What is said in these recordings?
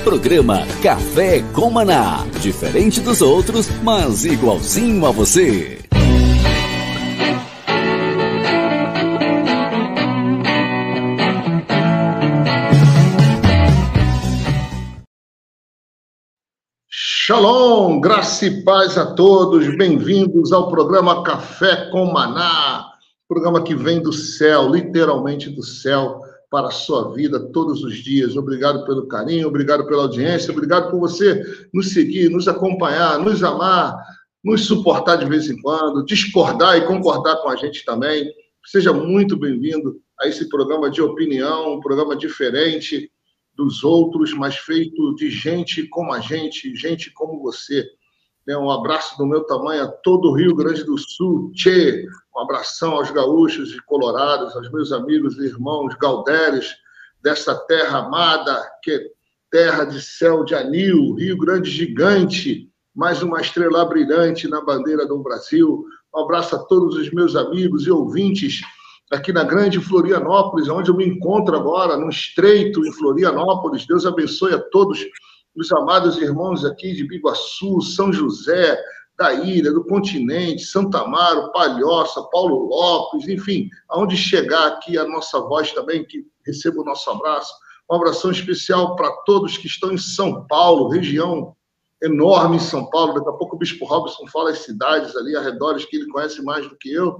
Programa Café com Maná. Diferente dos outros, mas igualzinho a você. Shalom, graça e paz a todos, bem-vindos ao programa Café com Maná, programa que vem do céu, literalmente do céu, para a sua vida todos os dias. Obrigado pelo carinho, obrigado pela audiência, obrigado por você nos seguir, nos acompanhar, nos amar, nos suportar de vez em quando, discordar e concordar com a gente também. Seja muito bem-vindo a esse programa de opinião, um programa diferente dos outros, mas feito de gente como a gente como você. Um abraço do meu tamanho a todo o Rio Grande do Sul. Tchê! Um abração aos gaúchos e colorados, aos meus amigos e irmãos gaudéres dessa terra amada, que é terra de céu de anil, Rio Grande gigante, mais uma estrela brilhante na bandeira do Brasil. Um abraço a todos os meus amigos e ouvintes aqui na grande Florianópolis, onde eu me encontro agora, no Estreito, em Florianópolis. Deus abençoe a todos os amados irmãos aqui de Biguaçu, São José, da ilha, do continente, Santa Amaro, Palhoça, Paulo Lopes, enfim, aonde chegar aqui a nossa voz também, que receba o nosso abraço. Um abração especial para todos que estão em São Paulo, região enorme em São Paulo. Daqui a pouco o Bispo Robson fala as cidades ali, arredores, que ele conhece mais do que eu.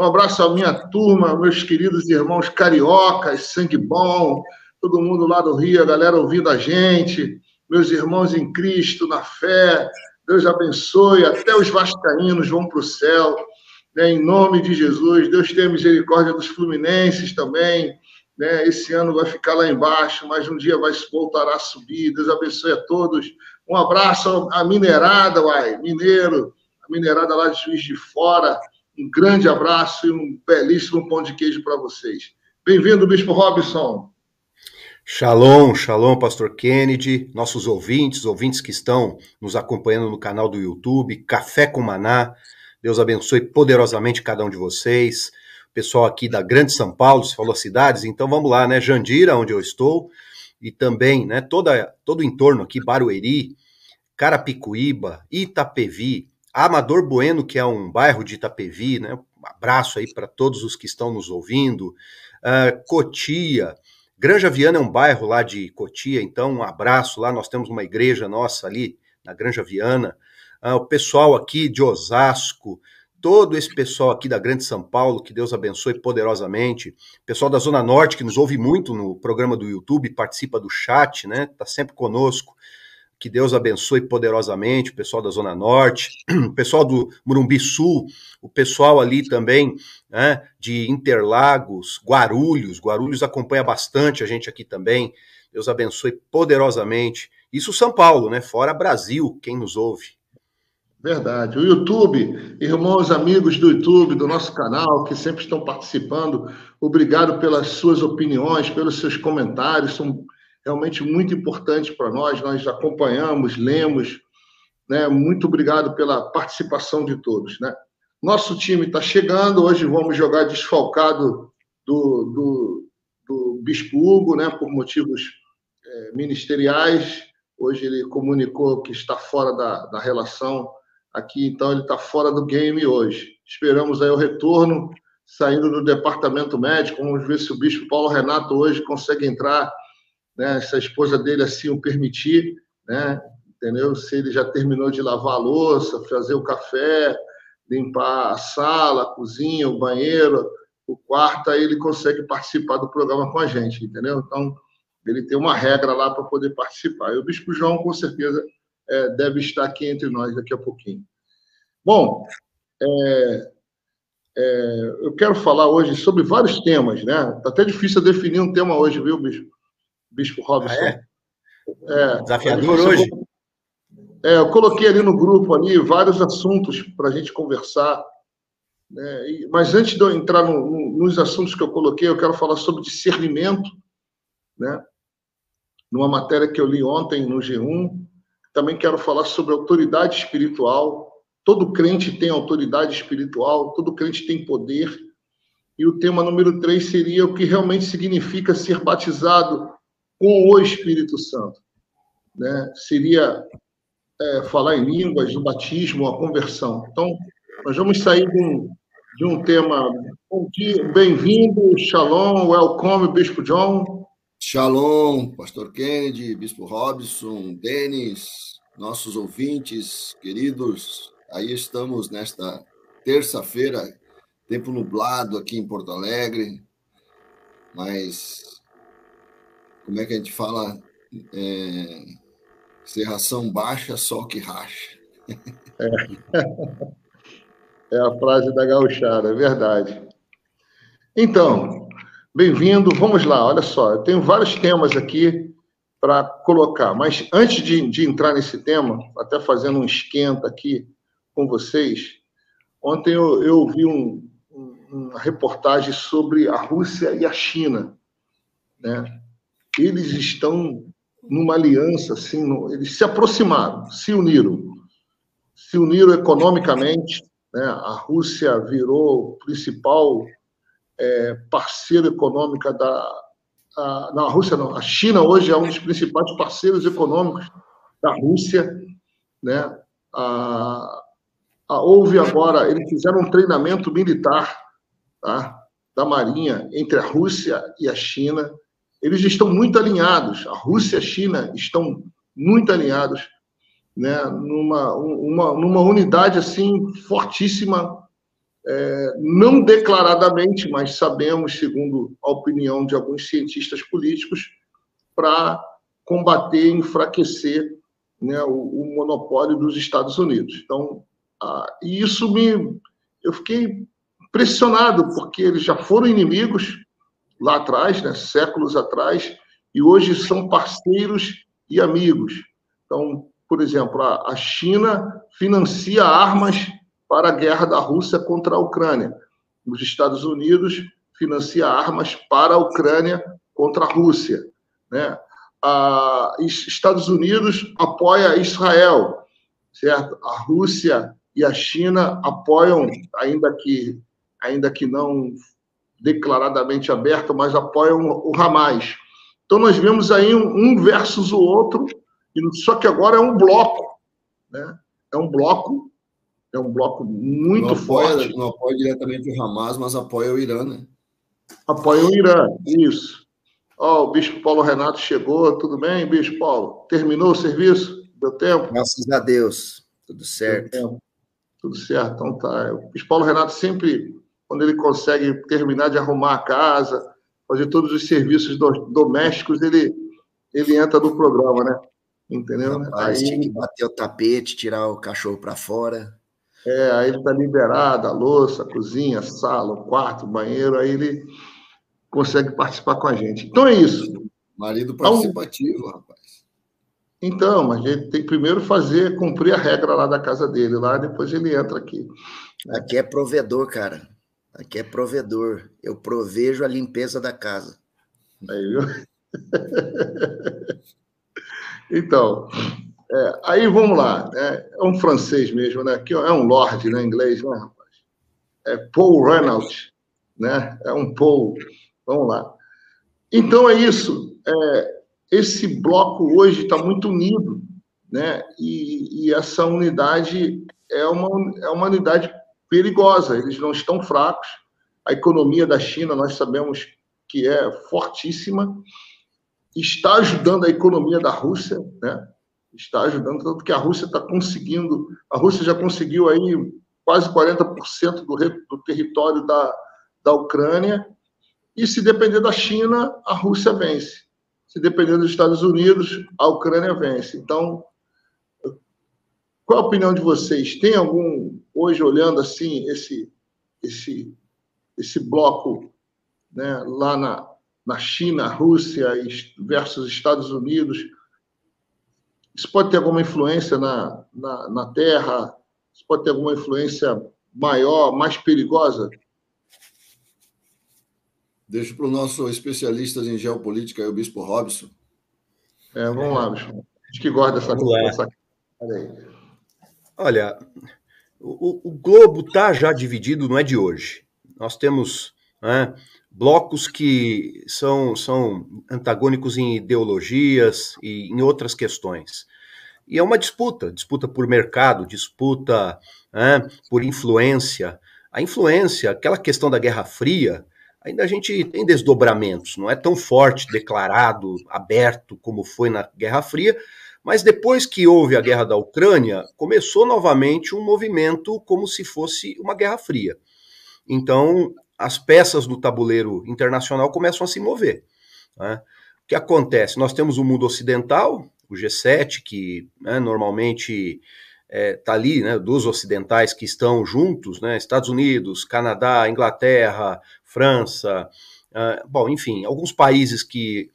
Um abraço à minha turma, meus queridos irmãos cariocas, sangue bom, todo mundo lá do Rio, a galera ouvindo a gente, meus irmãos em Cristo, na fé. Deus abençoe, até os vascaínos vão para o céu, né? Em nome de Jesus. Deus tenha misericórdia dos fluminenses também, né? Esse ano vai ficar lá embaixo, mas um dia vai voltar a subir. Deus abençoe a todos. Um abraço à mineirada, mineiro, a mineirada lá de Juiz de Fora. Um grande abraço e um belíssimo pão de queijo para vocês. Bem-vindo, Bispo Robson. Shalom, shalom, Pastor Kennedy, nossos ouvintes que estão nos acompanhando no canal do YouTube, Café com Maná. Deus abençoe poderosamente cada um de vocês. Pessoal aqui da Grande São Paulo, você falou cidades, então vamos lá, né? Jandira, onde eu estou, e também, né, todo o entorno aqui, Barueri, Carapicuíba, Itapevi, Amador Bueno, que é um bairro de Itapevi, né? Um abraço aí para todos os que estão nos ouvindo. Cotia, Granja Viana é um bairro lá de Cotia, então um abraço lá, nós temos uma igreja nossa ali na Granja Viana. O pessoal aqui de Osasco, todo esse pessoal aqui da Grande São Paulo, que Deus abençoe poderosamente. Pessoal da Zona Norte, que nos ouve muito no programa do YouTube, participa do chat, né? Tá sempre conosco. Que Deus abençoe poderosamente o pessoal da Zona Norte, o pessoal do Morumbi Sul, o pessoal ali também, né, de Interlagos, Guarulhos acompanha bastante a gente aqui também. Deus abençoe poderosamente. Isso São Paulo, né? Fora Brasil, quem nos ouve. Verdade. O YouTube, irmãos, amigos do YouTube, do nosso canal, que sempre estão participando, obrigado pelas suas opiniões, pelos seus comentários, são realmente muito importante para nós acompanhamos, lemos, né? Muito obrigado pela participação de todos, né? Nosso time está chegando, hoje vamos jogar desfalcado do Bispo Hugo, né? Por motivos ministeriais. Hoje ele comunicou que está fora da relação aqui, então ele está fora do game hoje. Esperamos aí o retorno, saindo do departamento médico, vamos ver se o Bispo Paulo Renato hoje consegue entrar, né, se a esposa dele assim o permitir, né, entendeu? Se ele já terminou de lavar a louça, fazer o café, limpar a sala, a cozinha, o banheiro, o quarto, aí ele consegue participar do programa com a gente, entendeu? Então, ele tem uma regra lá para poder participar. E o Bispo João, com certeza, deve estar aqui entre nós daqui a pouquinho. Bom, eu quero falar hoje sobre vários temas, né? Está até difícil definir um tema hoje, viu, Bispo Robson? Desafiador hoje? Eu coloquei ali no grupo ali vários assuntos para a gente conversar, né? Mas antes de eu entrar nos assuntos que eu coloquei, eu quero falar sobre discernimento, né? Numa matéria que eu li ontem no G1. Também quero falar sobre autoridade espiritual. Todo crente tem autoridade espiritual, todo crente tem poder. E o tema número 3 seria o que realmente significa ser batizado com o Espírito Santo. né, seria falar em línguas, o batismo, a conversão. Então, nós vamos sair de um tema. Bom dia, bem-vindo, shalom, welcome, Bispo John. Shalom, Pastor Kennedy, Bispo Robson, Denis, nossos ouvintes queridos. Aí estamos nesta terça-feira, tempo nublado aqui em Porto Alegre, mas como é que a gente fala? Cerração baixa, sol que racha. É a frase da gauchada, é verdade. Então, bem-vindo, vamos lá, olha só, eu tenho vários temas aqui para colocar, mas antes de entrar nesse tema, até fazendo um esquenta aqui com vocês, ontem eu ouvi uma reportagem sobre a Rússia e a China, né? Eles estão numa aliança, assim, eles se aproximaram, se uniram economicamente, né? A Rússia virou o principal parceiro econômico não, a Rússia não, a China hoje é um dos principais parceiros econômicos da Rússia, né? Houve agora, eles fizeram um treinamento militar, tá, da Marinha entre a Rússia e a China. Eles estão muito alinhados, a Rússia e a China estão muito alinhados, né, numa unidade assim fortíssima, não declaradamente, mas sabemos, segundo a opinião de alguns cientistas políticos, para combater e enfraquecer, né, o monopólio dos Estados Unidos. Então, e isso eu fiquei impressionado, porque eles já foram inimigos lá atrás, né, séculos atrás, e hoje são parceiros e amigos. Então, por exemplo, a China financia armas para a guerra da Rússia contra a Ucrânia. Os Estados Unidos financia armas para a Ucrânia contra a Rússia, né? Estados Unidos apoia Israel, certo? A Rússia e a China apoiam, ainda que não declaradamente aberto, mas apoiam o Hamas. Então, nós vemos aí um versus o outro, só que agora é um bloco, né? É um bloco muito forte. Não apoia diretamente o Hamas, mas apoia o Irã, né? Apoia o Irã, isso. O Bispo Paulo Renato chegou, tudo bem, Bispo Paulo? Terminou o serviço? Deu tempo? Graças a Deus, tudo certo. Tudo certo, então tá. O Bispo Paulo Renato sempre, quando ele consegue terminar de arrumar a casa, fazer todos os serviços domésticos, ele entra no programa, né? Entendeu? Rapaz, tinha que bater o tapete, tirar o cachorro para fora. Aí ele está liberado, a louça, a cozinha, a sala, o quarto, o banheiro, aí ele consegue participar com a gente. Então é isso. Marido participativo, rapaz. Então, mas ele tem que primeiro cumprir a regra lá da casa dele, lá, depois ele entra aqui. Aqui é provedor, cara. Aqui é provedor. Eu provejo a limpeza da casa. Aí, viu? Então, aí vamos lá. É um francês mesmo, né? Aqui é um lord, né? Em inglês, né, rapaz? É Paul Reynolds, né? É um Paul. Vamos lá. Então é isso. Esse bloco hoje está muito unido, né? E essa unidade é uma unidade perigosa. Eles não estão fracos. A economia da China, nós sabemos que é fortíssima. Está ajudando a economia da Rússia, né? Está ajudando, tanto que a Rússia está conseguindo. A Rússia já conseguiu aí quase 40% do território da Ucrânia. E se depender da China, a Rússia vence. Se depender dos Estados Unidos, a Ucrânia vence. Então, qual a opinião de vocês? Tem algum, hoje, olhando assim, esse bloco, né, lá na China, Rússia versus Estados Unidos, isso pode ter alguma influência na Terra? Isso pode ter alguma influência maior, mais perigosa? Deixo para o nosso especialista em geopolítica, o Bispo Robson. Vamos lá, Bispo. Acho que gosta dessa... Olha, o globo está já dividido, não é de hoje. Nós temos, né, blocos que são antagônicos em ideologias e em outras questões. E é uma disputa por mercado, disputa, né, por influência. A influência, aquela questão da Guerra Fria, ainda a gente tem desdobramentos, não é tão forte, declarado, aberto como foi na Guerra Fria, mas depois que houve a Guerra da Ucrânia, começou novamente um movimento como se fosse uma Guerra Fria. Então, as peças do tabuleiro internacional começam a se mover, né? O que acontece? Nós temos o mundo ocidental, o G7, que, né, normalmente está ali, né, dos ocidentais que estão juntos, né, Estados Unidos, Canadá, Inglaterra, França, bom, enfim, alguns países que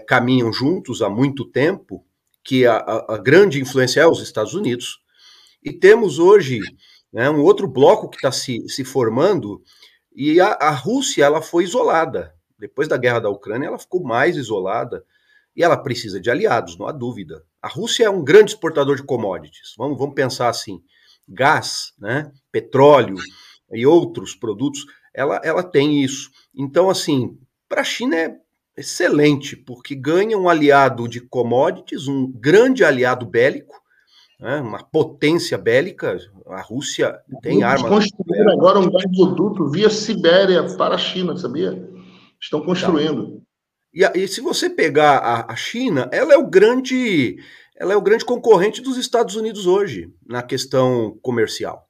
caminham juntos há muito tempo, que a grande influência é os Estados Unidos, e temos hoje, né, um outro bloco que está se formando, e a Rússia ela foi isolada. Depois da guerra da Ucrânia, ela ficou mais isolada, e ela precisa de aliados, não há dúvida. A Rússia é um grande exportador de commodities, vamos pensar assim, gás, né, petróleo e outros produtos, ela tem isso. Então, assim, para a China é excelente, porque ganha um aliado de commodities, um grande aliado bélico, né, uma potência bélica. A Rússia tem armas. Construíram agora um gasoduto via Sibéria para a China, sabia? Estão construindo. E se você pegar a China, ela é o grande concorrente dos Estados Unidos hoje, na questão comercial.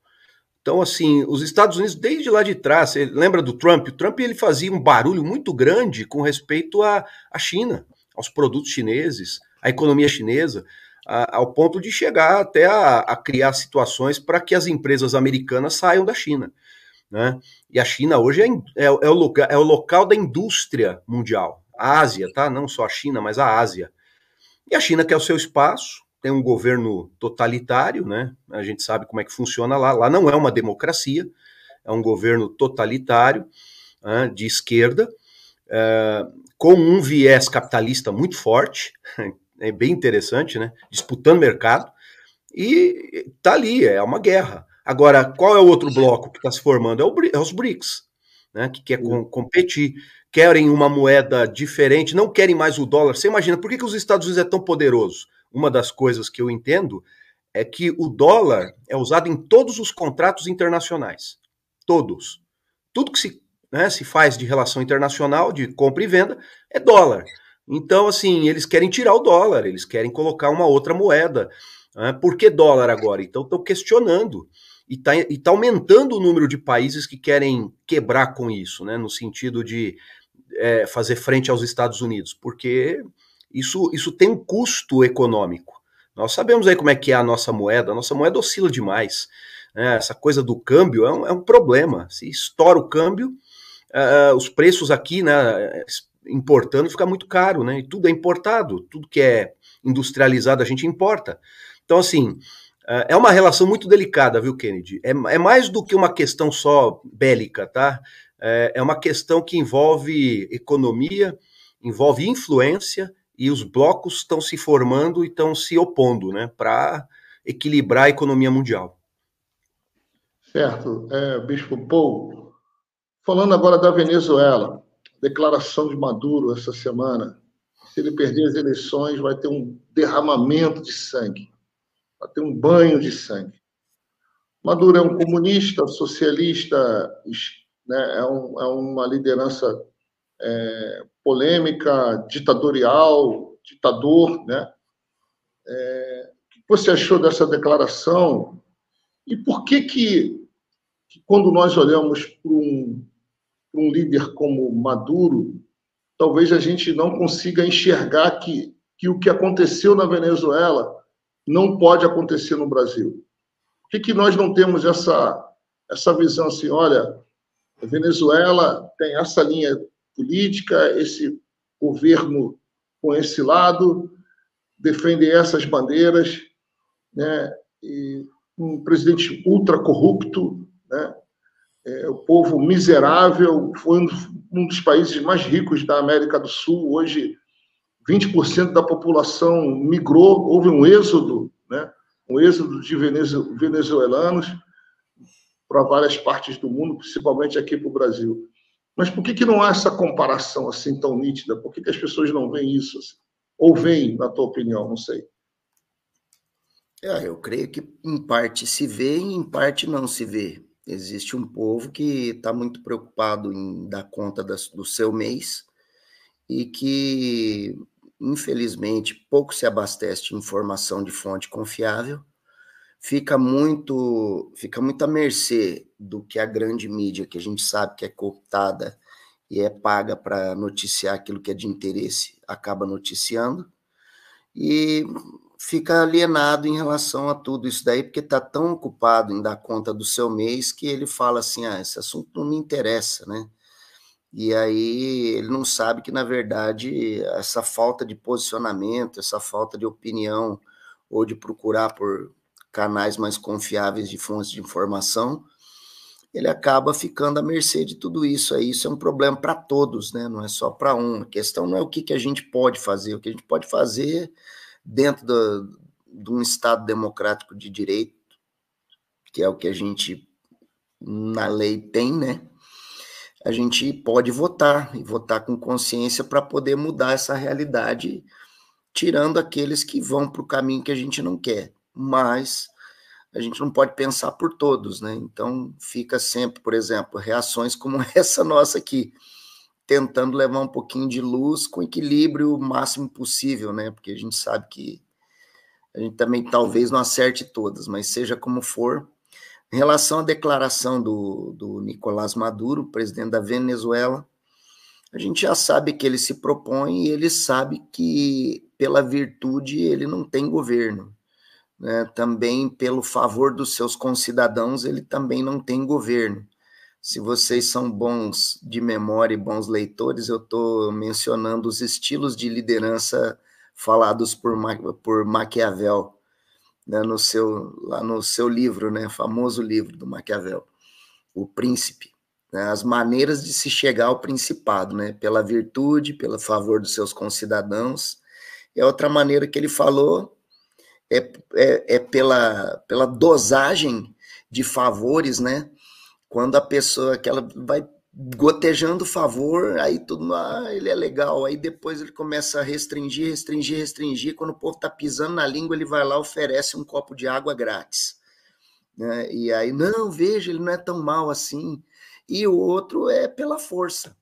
Então, assim, os Estados Unidos, desde lá de trás, você lembra do Trump? O Trump ele fazia um barulho muito grande com respeito à China, aos produtos chineses, à economia chinesa, ao ponto de chegar até a criar situações para que as empresas americanas saiam da China, né? E a China hoje é o local da indústria mundial. A Ásia, tá? Não só a China, mas a Ásia. E a China quer o seu espaço, tem um governo totalitário, né? A gente sabe como é que funciona lá. Lá não é uma democracia, é um governo totalitário, de esquerda, com um viés capitalista muito forte, é bem interessante, né? Disputando mercado, e tá ali, é uma guerra. Agora, qual é o outro bloco que está se formando? É os BRICS, né? Que quer competir, querem uma moeda diferente, não querem mais o dólar. Você imagina, por que os Estados Unidos é tão poderoso? Uma das coisas que eu entendo é que o dólar é usado em todos os contratos internacionais. Todos. Tudo que se faz de relação internacional, de compra e venda, é dólar. Então, assim, eles querem tirar o dólar, eles querem colocar uma outra moeda. Por que dólar agora? Então, estão questionando. E tá aumentando o número de países que querem quebrar com isso, né? No sentido de fazer frente aos Estados Unidos, porque isso tem um custo econômico. Nós sabemos aí como é que é a nossa moeda oscila demais, né? Essa coisa do câmbio é um problema. Se estoura o câmbio, os preços aqui, né, importando, fica muito caro, né? E tudo é importado, tudo que é industrializado a gente importa. Então, assim, é uma relação muito delicada, viu, Kennedy? É mais do que uma questão só bélica, tá? É uma questão que envolve economia, envolve influência, e os blocos estão se formando e estão se opondo, né, para equilibrar a economia mundial. Certo. Bispo Paul, falando agora da Venezuela, declaração de Maduro essa semana, se ele perder as eleições vai ter um derramamento de sangue, vai ter um banho de sangue. Maduro é um comunista, socialista, né, é uma liderança polêmica, ditador, né? O que você achou dessa declaração? E por que quando nós olhamos para um líder como Maduro, talvez a gente não consiga enxergar que o que aconteceu na Venezuela não pode acontecer no Brasil? Por que nós não temos essa visão assim, olha, a Venezuela tem essa linha política, esse governo com esse lado, defende essas bandeiras, né? E um presidente ultra corrupto, né? O povo miserável, foi um dos países mais ricos da América do Sul. Hoje, 20% da população migrou, houve um êxodo, né? Um êxodo de venezuelanos para várias partes do mundo, principalmente aqui para o Brasil. Mas por que não há essa comparação assim tão nítida? Por que as pessoas não veem isso? Assim? Ou veem, na tua opinião? Não sei. Eu creio que em parte se vê e em parte não se vê. Existe um povo que está muito preocupado em dar conta do seu mês e que, infelizmente, pouco se abastece de informação de fonte confiável, fica muito à mercê do que a grande mídia, que a gente sabe que é cooptada e é paga para noticiar aquilo que é de interesse, acaba noticiando, e fica alienado em relação a tudo isso daí, porque está tão ocupado em dar conta do seu mês que ele fala assim, esse assunto não me interessa, né? E aí ele não sabe que, na verdade, essa falta de posicionamento, essa falta de opinião ou de procurar por canais mais confiáveis de fontes de informação, ele acaba ficando à mercê de tudo isso. Aí isso é um problema para todos, né? Não é só para um. A questão não é o que a gente pode fazer, o que a gente pode fazer dentro de um Estado democrático de direito, que é o que a gente, na lei, tem, né? A gente pode votar, e votar com consciência para poder mudar essa realidade, tirando aqueles que vão para o caminho que a gente não quer. Mas a gente não pode pensar por todos, né? Então fica sempre, por exemplo, reações como essa nossa aqui, tentando levar um pouquinho de luz com equilíbrio o máximo possível, né? Porque a gente sabe que a gente também talvez não acerte todas, mas seja como for. Em relação à declaração do Nicolás Maduro, presidente da Venezuela, a gente já sabe que ele se propõe e ele sabe que, pela virtude, ele não tem governo. Né? Também, pelo favor dos seus concidadãos, ele também não tem governo. Se vocês são bons de memória e bons leitores, eu estou mencionando os estilos de liderança falados por Maquiavel, né, lá no seu livro, né, famoso livro do Maquiavel, O Príncipe, né, as maneiras de se chegar ao principado, né, pela virtude, pelo favor dos seus concidadãos. E a outra maneira que ele falou é pela dosagem de favores, né, quando a pessoa que ela vai gotejando favor, aí tudo, ele é legal, aí depois ele começa a restringir, quando o povo tá pisando na língua, ele vai lá, oferece um copo de água grátis, né? E aí, não, veja, ele não é tão mal assim, e o outro é pela força,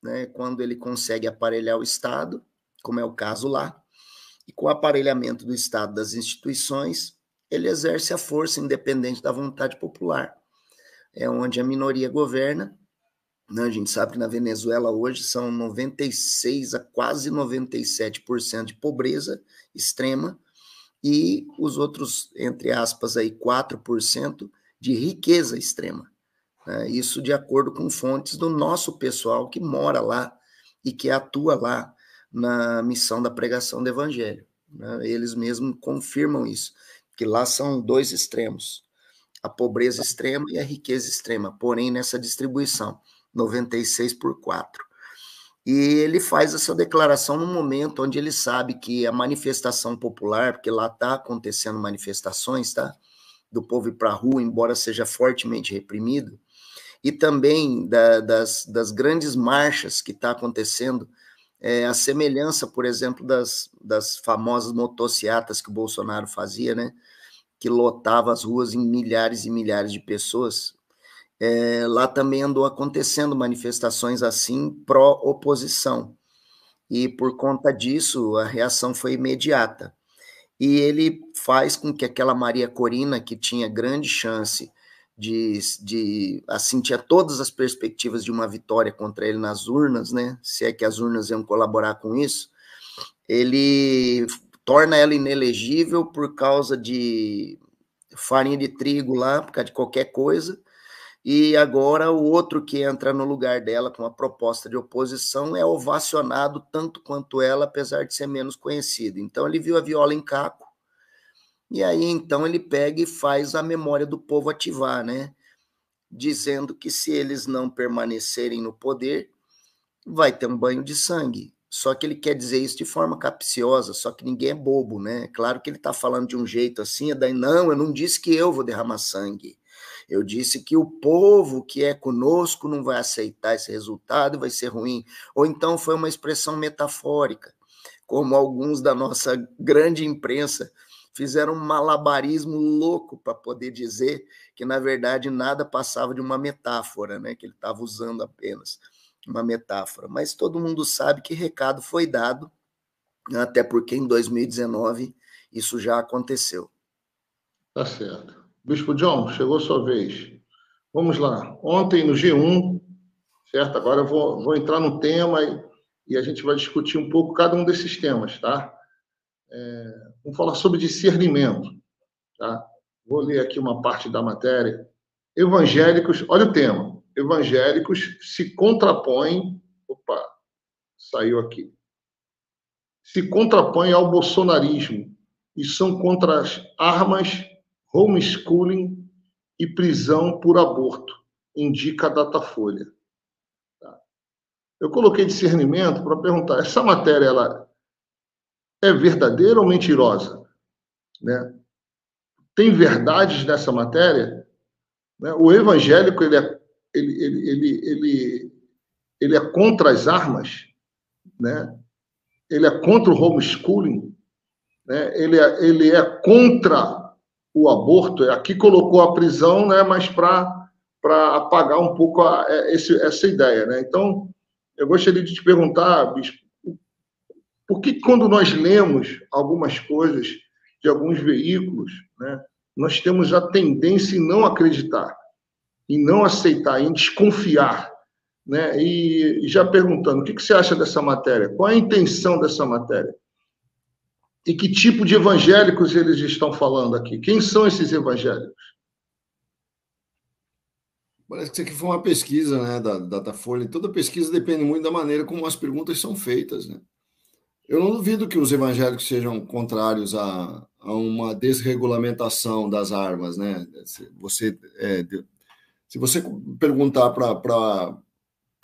né? Quando ele consegue aparelhar o Estado, como é o caso lá, e com o aparelhamento do Estado, das instituições, ele exerce a força independente da vontade popular, é onde a minoria governa. A gente sabe que na Venezuela hoje são 96% a quase 97% de pobreza extrema e os outros, entre aspas, aí 4% de riqueza extrema. Isso de acordo com fontes do nosso pessoal que mora lá e que atua lá na missão da pregação do evangelho. Eles mesmos confirmam isso, que lá são dois extremos, a pobreza extrema e a riqueza extrema, porém nessa distribuição, 96 por 4. E ele faz essa declaração no momento onde ele sabe que a manifestação popular, porque lá está acontecendo manifestações, tá? Do povo ir para a rua, embora seja fortemente reprimido, e também das grandes marchas que está acontecendo, a semelhança, por exemplo, das famosas motociatas que o Bolsonaro fazia, né? Que lotava as ruas em milhares e milhares de pessoas. Lá também andou acontecendo manifestações assim, pró-oposição, e por conta disso a reação foi imediata, e ele faz com que aquela Maria Corina, que tinha grande chance assim, tinha todas as perspectivas de uma vitória contra ele nas urnas, né, se é que as urnas iam colaborar com isso, ele torna ela inelegível por causa de farinha de trigo lá, por causa de qualquer coisa. E agora o outro que entra no lugar dela com a proposta de oposição é ovacionado tanto quanto ela, apesar de ser menos conhecido. Então ele viu a viola em caco, e aí então ele pega e faz a memória do povo ativar, né? Dizendo que se eles não permanecerem no poder, vai ter um banho de sangue. Só que ele quer dizer isso de forma capciosa, só que ninguém é bobo, né? Claro que ele está falando de um jeito assim, daí não, eu não disse que eu vou derramar sangue. Eu disse que o povo que é conosco não vai aceitar esse resultado, vai ser ruim. Ou então foi uma expressão metafórica, como alguns da nossa grande imprensa fizeram um malabarismo louco para poder dizer que, na verdade, nada passava de uma metáfora, né? Que ele estava usando apenas uma metáfora. Mas todo mundo sabe que recado foi dado, até porque em 2019 isso já aconteceu. Tá certo. Bispo John, chegou a sua vez. Vamos lá. Ontem no G1, certo? Agora eu vou entrar no tema e a gente vai discutir um pouco cada um desses temas, tá? Vamos falar sobre discernimento, tá? Vou ler aqui uma parte da matéria. Evangélicos, olha o tema. Evangélicos se contrapõem. Opa, saiu aqui. Se contrapõem ao bolsonarismo e são contra as armas, homeschooling e prisão por aborto, indica a Datafolha. Eu coloquei discernimento para perguntar, essa matéria ela é verdadeira ou mentirosa? Né? Tem verdades nessa matéria? Né? O evangélico ele é contra as armas, né? Ele é contra o homeschooling, né? Ele é contra o aborto. Aqui colocou a prisão, né? Mas para apagar um pouco essa ideia, né? Então, eu gostaria de te perguntar, bispo, por que quando nós lemos algumas coisas de alguns veículos, né, nós temos a tendência em não acreditar, em não aceitar, em desconfiar, né? E já perguntando, o que você acha dessa matéria? Qual é a intenção dessa matéria? E que tipo de evangélicos eles estão falando aqui? Quem são esses evangélicos? Parece que isso aqui foi uma pesquisa, né, da Datafolha, e toda pesquisa depende muito da maneira como as perguntas são feitas, né? Eu não duvido que os evangélicos sejam contrários a uma desregulamentação das armas, né? Se você perguntar para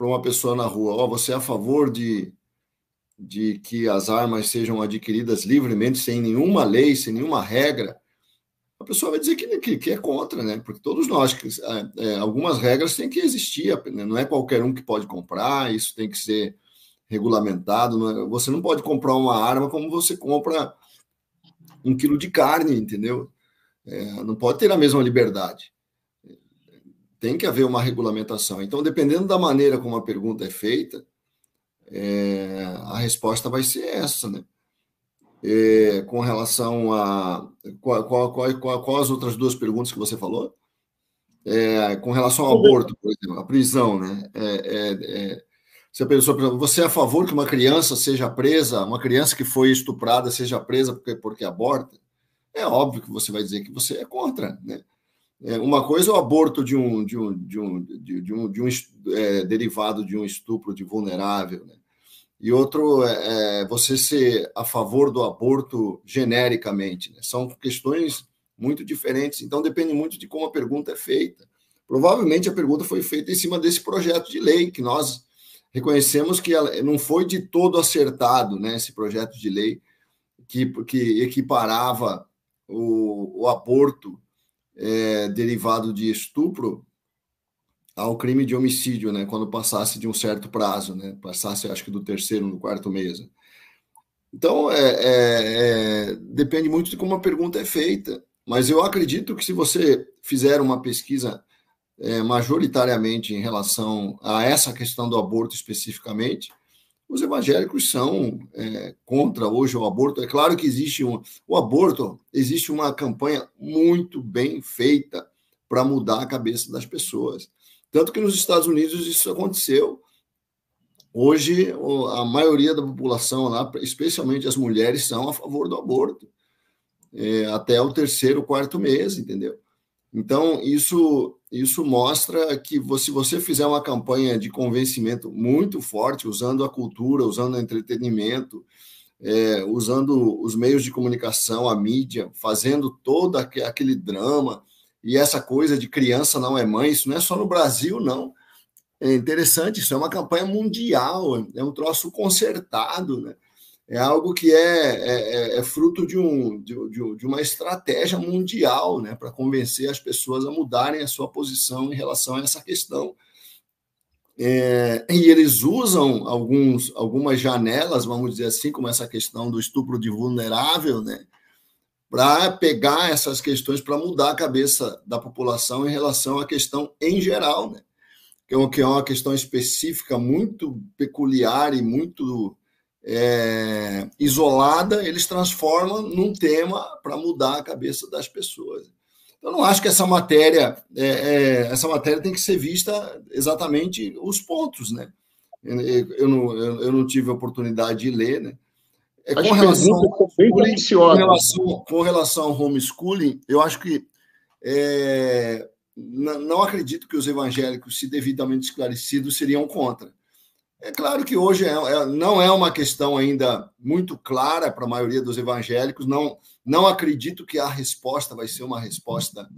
uma pessoa na rua, você é a favor de que as armas sejam adquiridas livremente, sem nenhuma lei, sem nenhuma regra, a pessoa vai dizer que é contra, né? Porque todos nós, algumas regras têm que existir, né? Não é qualquer um que pode comprar, isso tem que ser regulamentado. Você não pode comprar uma arma como você compra 1 quilo de carne, entendeu? Não pode ter a mesma liberdade. Tem que haver uma regulamentação. Então, dependendo da maneira como a pergunta é feita, a resposta vai ser essa, né? Com relação a... Qual as outras duas perguntas que você falou? Com relação ao aborto, por exemplo, a prisão, né? Se a pessoa pergunta, você é a favor que uma criança seja presa, uma criança que foi estuprada seja presa porque aborta? É óbvio que você vai dizer que você é contra, né? Uma coisa é o aborto derivado de um estupro de vulnerável, né? E outro é você ser a favor do aborto genericamente, né? São questões muito diferentes, então depende muito de como a pergunta é feita. Provavelmente a pergunta foi feita em cima desse projeto de lei, que nós reconhecemos que não foi de todo acertado, né, esse projeto de lei que equiparava o aborto derivado de estupro ao crime de homicídio, né, quando passasse de um certo prazo, né, passasse, acho que do 3º no 4º mês. Então, depende muito de como a pergunta é feita, mas eu acredito que se você fizer uma pesquisa majoritariamente em relação a essa questão do aborto especificamente, os evangélicos são contra hoje o aborto. É claro que o aborto, existe uma campanha muito bem feita para mudar a cabeça das pessoas. Tanto que nos Estados Unidos isso aconteceu. Hoje, a maioria da população lá, especialmente as mulheres, são a favor do aborto, até o 3º, 4º mês, entendeu? Então, isso mostra que se você fizer uma campanha de convencimento muito forte, usando a cultura, usando o entretenimento, usando os meios de comunicação, a mídia, fazendo todo aquele drama, e essa coisa de criança não é mãe, isso não é só no Brasil, não. É interessante, isso é uma campanha mundial, é um troço concertado, né? é algo que é fruto de uma estratégia mundial, né, para convencer as pessoas a mudarem a sua posição em relação a essa questão. E eles usam algumas janelas, vamos dizer assim, como essa questão do estupro de vulnerável, né, para pegar essas questões, para mudar a cabeça da população em relação à questão em geral, né, que é uma questão específica muito peculiar e muito isolada, eles transformam num tema para mudar a cabeça das pessoas. Eu não acho que essa matéria tem que ser vista exatamente os pontos, né? Eu não tive a oportunidade de ler, né? Com relação ao homeschooling, eu acho que não acredito que os evangélicos, se devidamente esclarecidos, seriam contra. É claro que hoje não é uma questão ainda muito clara para a maioria dos evangélicos, não acredito que a resposta vai ser uma resposta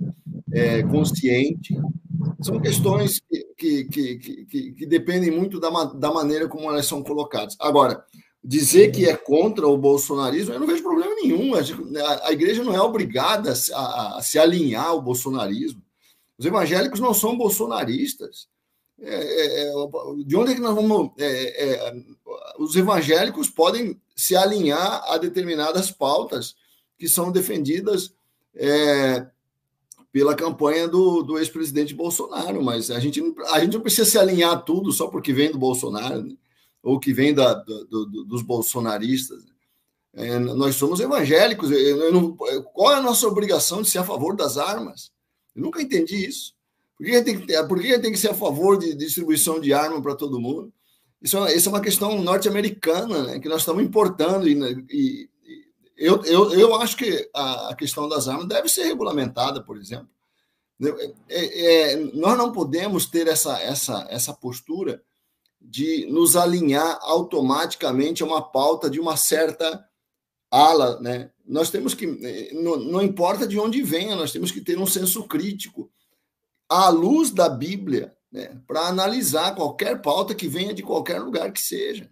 consciente. São questões que dependem muito da maneira como elas são colocadas. Agora, dizer que é contra o bolsonarismo, eu não vejo problema nenhum. A igreja não é obrigada a se alinhar ao bolsonarismo. Os evangélicos não são bolsonaristas. De onde é que nós vamos... os evangélicos podem se alinhar a determinadas pautas que são defendidas pela campanha do ex-presidente Bolsonaro, mas a gente não precisa se alinhar a tudo só porque vem do Bolsonaro, né? Ou que vem dos bolsonaristas. Nós somos evangélicos. Qual é a nossa obrigação de ser a favor das armas? Eu nunca entendi isso. Por que tem que ser a favor de distribuição de arma para todo mundo? Isso é uma questão norte-americana, né, que nós estamos importando. E eu acho que a questão das armas deve ser regulamentada, por exemplo. Nós não podemos ter essa postura de nos alinhar automaticamente a uma pauta de uma certa ala, né? Nós temos que, não importa de onde venha, nós temos que ter um senso crítico à luz da Bíblia, né, para analisar qualquer pauta que venha de qualquer lugar que seja.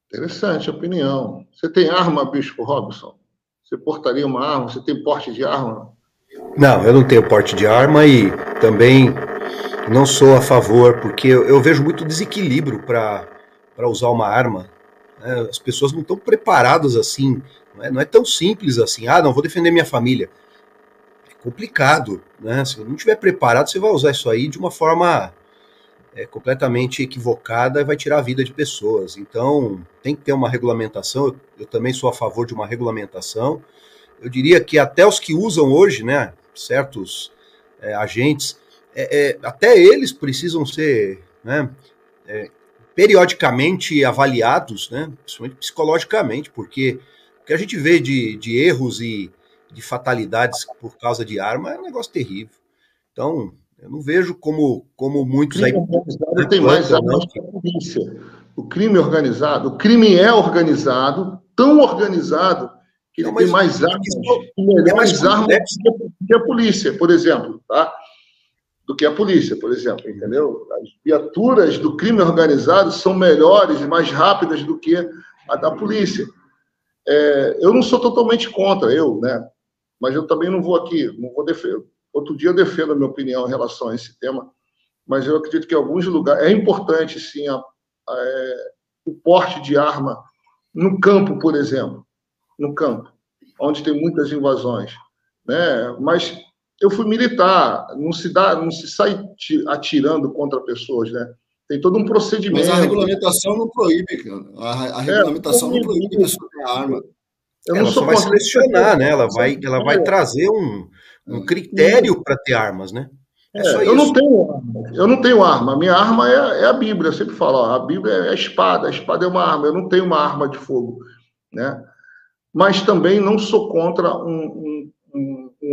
Interessante a opinião. Você tem arma, Bispo Robson? Você portaria uma arma? Você tem porte de arma? Não, eu não tenho porte de arma e também não sou a favor, porque eu vejo muito desequilíbrio para usar uma arma. Né? As pessoas não estão preparadas assim, não é tão simples assim. Não, vou defender minha família. Complicado, né? Se não estiver preparado, você vai usar isso aí de uma forma completamente equivocada e vai tirar a vida de pessoas. Então, tem que ter uma regulamentação. Eu também sou a favor de uma regulamentação. Eu diria que até os que usam hoje, né, certos agentes, até eles precisam ser, né, periodicamente avaliados, né, principalmente psicologicamente, porque o que a gente vê de erros e de fatalidades por causa de arma é um negócio terrível. Então, eu não vejo como muitos aí... Tem mais armas que a polícia. O crime organizado, o crime é organizado, tão organizado, que ele tem mais armas e melhores armas do que a polícia, por exemplo, tá? Do que a polícia, por exemplo, entendeu? As viaturas do crime organizado são melhores e mais rápidas do que a da polícia. Eu não sou totalmente contra, né? Mas eu também não vou defender. Outro dia eu defendo a minha opinião em relação a esse tema, mas eu acredito que em alguns lugares é importante, sim, o porte de arma no campo, por exemplo, no campo, onde tem muitas invasões, né? Mas eu fui militar, não se sai atirando contra pessoas, né? Tem todo um procedimento. Mas a regulamentação não proíbe, cara. A regulamentação não proíbe que a pessoa tenha arma. Ela só vai selecionar, né? Ela vai trazer um critério para ter armas, né? Só eu isso. não tenho arma. A minha arma é a Bíblia. Eu sempre falo, a Bíblia é a espada é uma arma. Eu não tenho uma arma de fogo, né? Mas também não sou contra um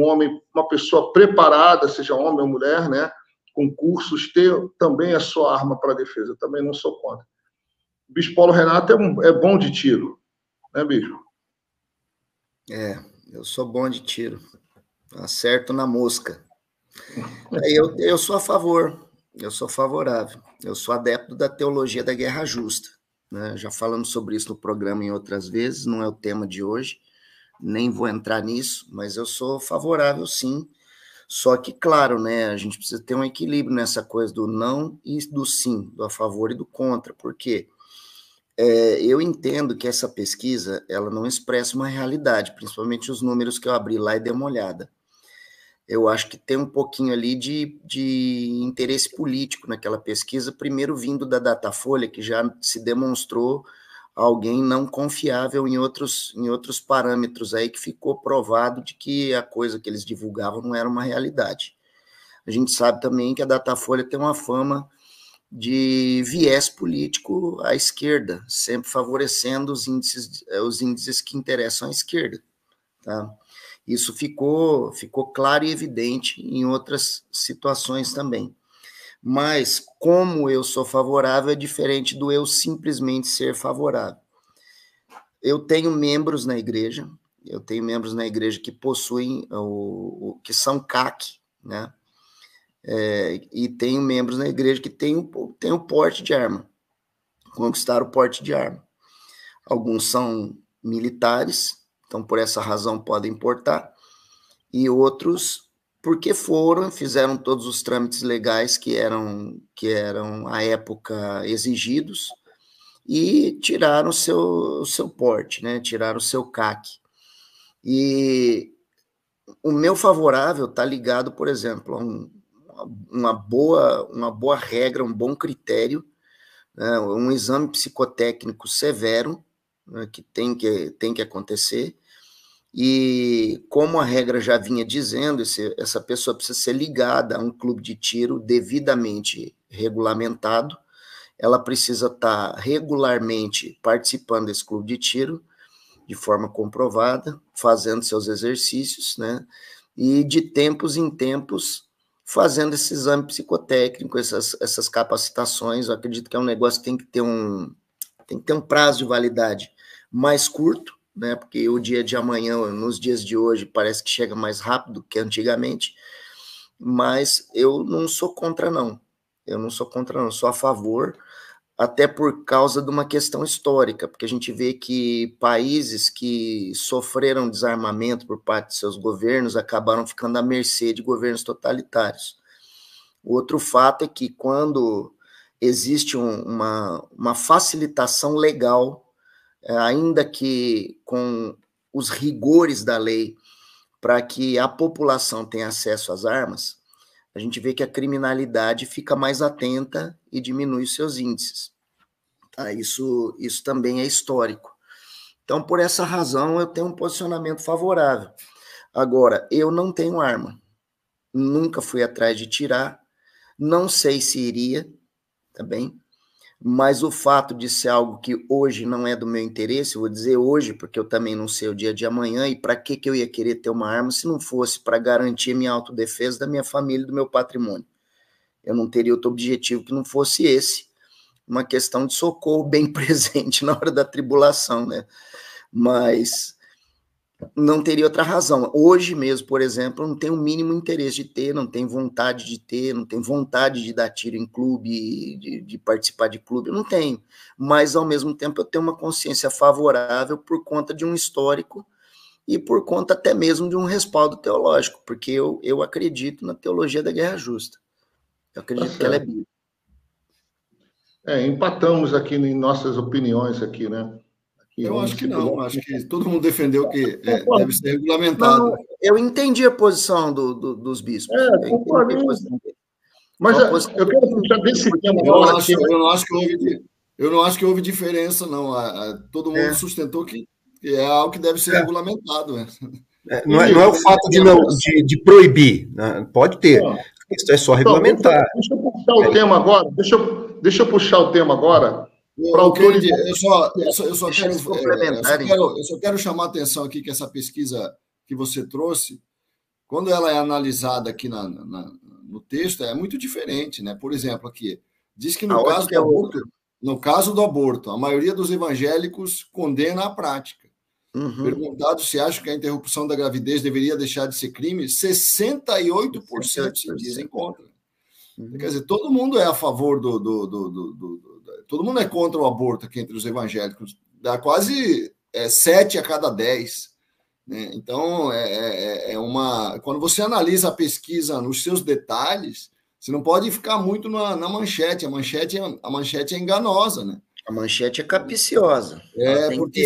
homem, uma pessoa preparada, seja homem ou mulher, né? Com cursos, ter também a sua arma para defesa. Eu também não sou contra. O Bispo Paulo Renato é bom de tiro, né, Bispo? Eu sou bom de tiro. Acerto na mosca. Eu sou a favor. Eu sou favorável. Eu sou adepto da teologia da guerra justa. né? Já falamos sobre isso no programa em outras vezes, não é o tema de hoje, nem vou entrar nisso, mas eu sou favorável, sim. Só que, claro, né, a gente precisa ter um equilíbrio nessa coisa do não e do sim, do a favor e do contra. Por quê? Eu entendo que essa pesquisa ela não expressa uma realidade, principalmente os números que eu abri lá e dei uma olhada. Eu acho que tem um pouquinho ali de interesse político naquela pesquisa, primeiro vindo da Datafolha, que já se demonstrou alguém não confiável em outros parâmetros aí, que ficou provado de que a coisa que eles divulgavam não era uma realidade. A gente sabe também que a Datafolha tem uma fama de viés político à esquerda, sempre favorecendo os índices que interessam à esquerda, tá? Isso ficou claro e evidente em outras situações também. Mas, como eu sou favorável, é diferente do eu simplesmente ser favorável. Eu tenho membros na igreja que possuem, que são CAC, né? E tenho membros na igreja que têm o porte de arma, conquistaram o porte de arma. Alguns são militares, então por essa razão podem portar, e outros porque fizeram todos os trâmites legais que eram à época exigidos e tiraram o seu porte, né? Tiraram o seu CAC. E o meu favorável está ligado, por exemplo, a uma boa regra, um bom critério, né? Um exame psicotécnico severo, né? Que tem que acontecer. E como a regra já vinha dizendo, essa pessoa precisa ser ligada a um clube de tiro devidamente regulamentado, ela precisa estar regularmente participando desse clube de tiro, de forma comprovada, fazendo seus exercícios, né? E de tempos em tempos fazendo esse exame psicotécnico, essas capacitações. Eu acredito que é um negócio que tem que ter um prazo de validade mais curto, né? Porque o dia de amanhã, nos dias de hoje, parece que chega mais rápido que antigamente, mas eu não sou contra, não. Sou a favor, até por causa de uma questão histórica, porque a gente vê que países que sofreram desarmamento por parte de seus governos acabaram ficando à mercê de governos totalitários. O outro fato é que quando existe uma facilitação legal, ainda que com os rigores da lei, para que a população tenha acesso às armas, a gente vê que a criminalidade fica mais atenta e diminui os seus índices. Tá? Isso também é histórico. Então, por essa razão, eu tenho um posicionamento favorável. Agora, eu não tenho arma. Nunca fui atrás de tirar. Não sei se iria, tá bem? Mas o fato de ser algo que hoje não é do meu interesse, eu vou dizer hoje, porque eu também não sei o dia de amanhã, e para que eu ia querer ter uma arma se não fosse para garantir minha autodefesa da minha família e do meu patrimônio? Eu não teria outro objetivo que não fosse esse, uma questão de socorro bem presente na hora da tribulação, né? Mas não teria outra razão. Hoje mesmo, por exemplo, eu não tenho o mínimo interesse de ter, não tenho vontade de ter, não tenho vontade de dar tiro em clube, de participar de clube, eu não tenho. Mas, ao mesmo tempo, eu tenho uma consciência favorável por conta de um histórico e por conta até mesmo de um respaldo teológico, porque eu acredito na teologia da guerra justa. Eu acredito que ela é bíblica. Empatamos aqui em nossas opiniões aqui, né? Eu acho que não, acho que todo mundo defendeu que deve ser regulamentado. Não, eu entendi a posição dos bispos. Mas eu quero puxar desse tema agora. Eu não acho que houve diferença, não. Todo mundo sustentou que é algo que deve ser regulamentado. Não é o fato de proibir, né? Pode ter. Isso é só regulamentar. Deixa eu puxar o tema agora. Deixa eu puxar o tema agora. Eu só quero chamar a atenção aqui que essa pesquisa que você trouxe, quando ela é analisada aqui no texto, é muito diferente, né? Por exemplo, aqui diz que no caso do aborto, a maioria dos evangélicos condena a prática. Uhum. Perguntado se acham que a interrupção da gravidez deveria deixar de ser crime, 68% se dizem contra. Uhum. Quer dizer, todo mundo é a favor todo mundo é contra o aborto aqui entre os evangélicos, dá quase 7 a cada 10. Né? Então, quando você analisa a pesquisa nos seus detalhes, você não pode ficar muito na manchete. A manchete é enganosa, né? A manchete é capciosa. Porque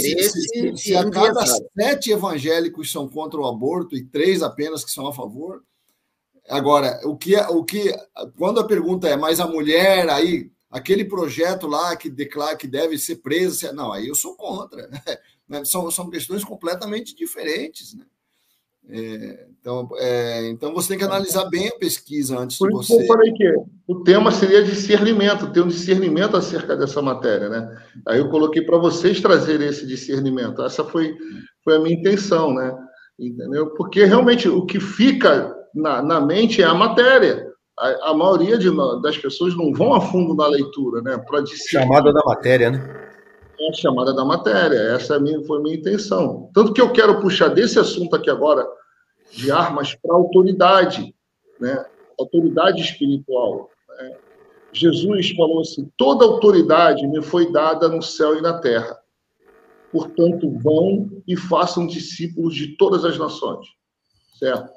se a cada 7 evangélicos são contra o aborto e 3 apenas que são a favor. Agora, quando a pergunta é, mas a mulher aí, aquele projeto lá que declara que deve ser presa, não, aí eu sou contra. São questões completamente diferentes, né? Então você tem que analisar bem a pesquisa antes de você... Eu falei que o tema seria discernimento, ter um discernimento acerca dessa matéria, né? Aí eu coloquei para vocês trazerem esse discernimento. Essa foi a minha intenção, né? Entendeu? Porque realmente o que fica na mente é a matéria. A maioria das pessoas não vão a fundo na leitura, né? Chamada da matéria, né? É a chamada da matéria. Essa foi a minha intenção. Tanto que eu quero puxar desse assunto aqui agora, de armas, para a autoridade, né? Autoridade espiritual. Né? Jesus falou assim: toda autoridade me foi dada no céu e na terra. Portanto, vão e façam discípulos de todas as nações. Certo?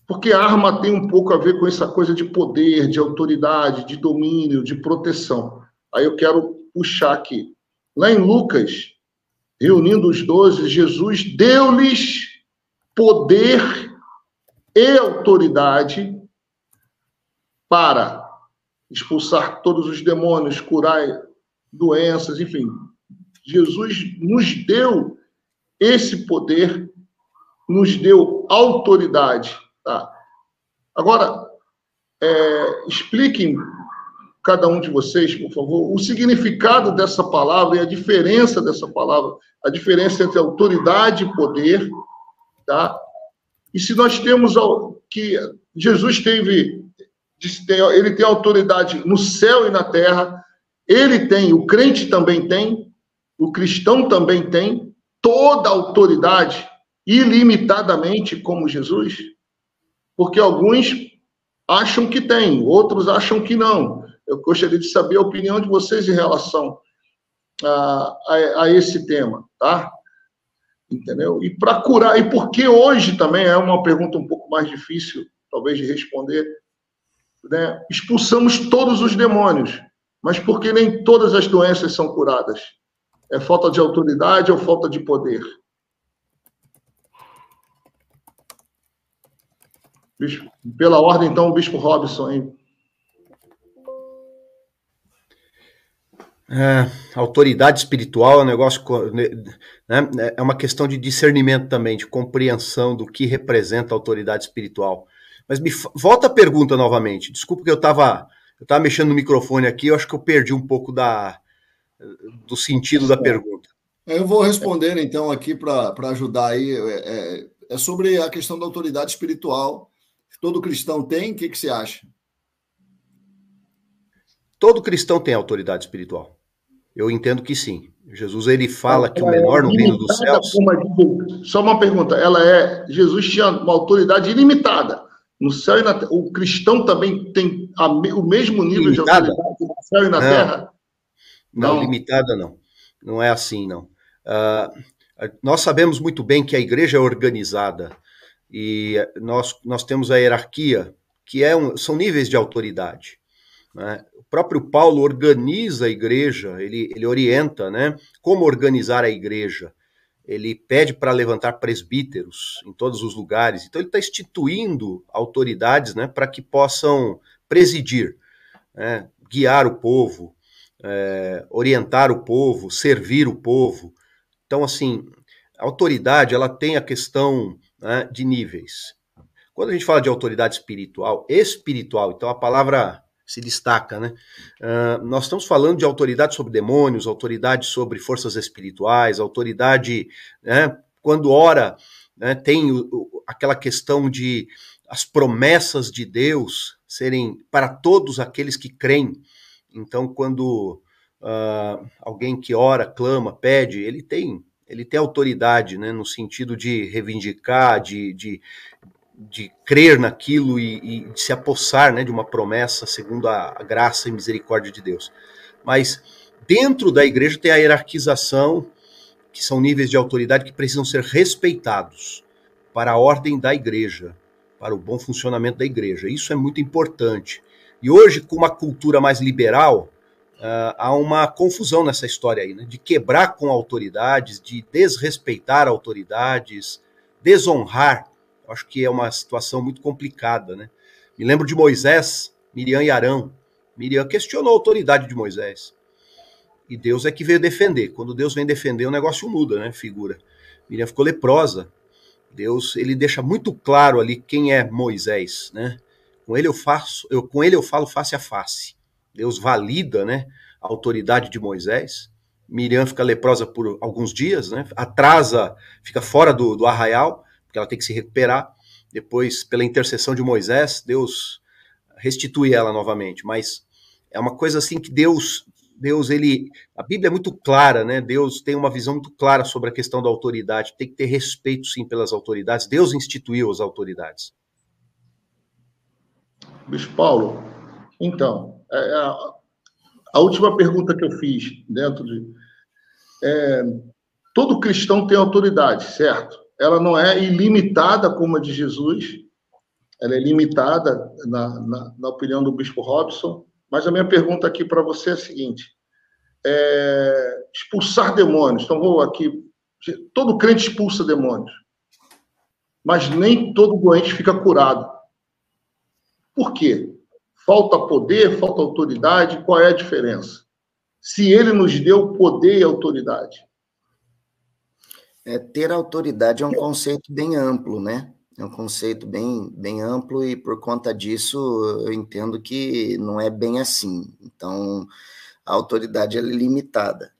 Porque a arma tem um pouco a ver com essa coisa de poder, de autoridade, de domínio, de proteção. Aí eu quero puxar aqui. Lá em Lucas, reunindo os 12, Jesus deu-lhes poder e autoridade para expulsar todos os demônios, curar doenças, enfim. Jesus nos deu esse poder, nos deu autoridade. Tá? Agora, expliquem, cada um de vocês, por favor, o significado dessa palavra e a diferença dessa palavra, a diferença entre autoridade e poder, tá? E se nós temos que Jesus ele tem autoridade no céu e na terra, ele tem, o crente também tem, o cristão também tem toda a autoridade ilimitadamente como Jesus, porque alguns acham que tem, outros acham que não. Eu gostaria de saber a opinião de vocês em relação a esse tema, tá? Entendeu? E para curar, e porque hoje também é uma pergunta um pouco mais difícil, talvez, de responder, né? Expulsamos todos os demônios, mas por que nem todas as doenças são curadas? É falta de autoridade ou falta de poder? Pela ordem, então, o Bispo Robson, hein? Autoridade espiritual é um negócio, né, é uma questão de discernimento também, de compreensão do que representa a autoridade espiritual. Mas volta a pergunta novamente. Desculpa que eu estava mexendo no microfone aqui, eu acho que eu perdi um pouco do sentido da pergunta. Eu vou responder, então, aqui para ajudar aí. É sobre a questão da autoridade espiritual. Todo cristão tem? O que você acha? Todo cristão tem autoridade espiritual. Eu entendo que sim. Jesus, ele fala que o menor no reino dos céus... Só uma pergunta. Jesus tinha uma autoridade ilimitada. No céu e na terra. O cristão também tem o mesmo nível limitada? De autoridade no céu e na terra? Não, limitada não. Não é assim, não. Nós sabemos muito bem que a igreja é organizada e nós temos a hierarquia, que são níveis de autoridade. Né? O próprio Paulo organiza a igreja, ele orienta, né, como organizar a igreja. Ele pede para levantar presbíteros em todos os lugares. Então ele está instituindo autoridades, né, para que possam presidir, né, guiar o povo, orientar o povo, servir o povo. Então, assim, a autoridade, ela tem a questão, né, de níveis. Quando a gente fala de autoridade espiritual, então a palavra se destaca, né? Nós estamos falando de autoridade sobre demônios, autoridade sobre forças espirituais, autoridade, né, quando ora, né, tem aquela questão de as promessas de Deus serem para todos aqueles que creem. Então, quando alguém que ora, clama, pede, ele tem autoridade, né, no sentido de reivindicar, de crer naquilo e de se apossar, né, de uma promessa segundo a graça e misericórdia de Deus. Mas dentro da igreja tem a hierarquização, que são níveis de autoridade que precisam ser respeitados para a ordem da igreja, para o bom funcionamento da igreja. Isso é muito importante. E hoje, com uma cultura mais liberal, há uma confusão nessa história aí, né? De quebrar com autoridades, de desrespeitar autoridades, desonrar. Eu acho que é uma situação muito complicada, né? Me lembro de Moisés, Miriam e Arão. Miriam questionou a autoridade de Moisés. E Deus é que veio defender. Quando Deus vem defender, o negócio muda, né, figura? Miriam ficou leprosa. Deus, ele deixa muito claro ali quem é Moisés, né? Com ele eu falo face a face. Deus valida, né, a autoridade de Moisés. Miriam fica leprosa por alguns dias, né? Atrasa, fica fora do arraial, porque ela tem que se recuperar. Depois, pela intercessão de Moisés, Deus restitui ela novamente. Mas é uma coisa assim que Deus, a Bíblia é muito clara, né? Deus tem uma visão muito clara sobre a questão da autoridade. Tem que ter respeito, sim, pelas autoridades. Deus instituiu as autoridades. Bispo Paulo, então, a última pergunta que eu fiz dentro de... todo cristão tem autoridade, certo? Ela não é ilimitada como a de Jesus, ela é limitada, na opinião do Bispo Robson, mas a minha pergunta aqui para você é a seguinte, expulsar demônios, então vou aqui, todo crente expulsa demônios, mas nem todo doente fica curado. Por quê? Falta poder, falta autoridade, qual é a diferença? Se ele nos deu poder e autoridade. Ter autoridade é um conceito bem amplo, né? É um conceito bem amplo e por conta disso eu entendo que não é bem assim. Então, a autoridade é limitada.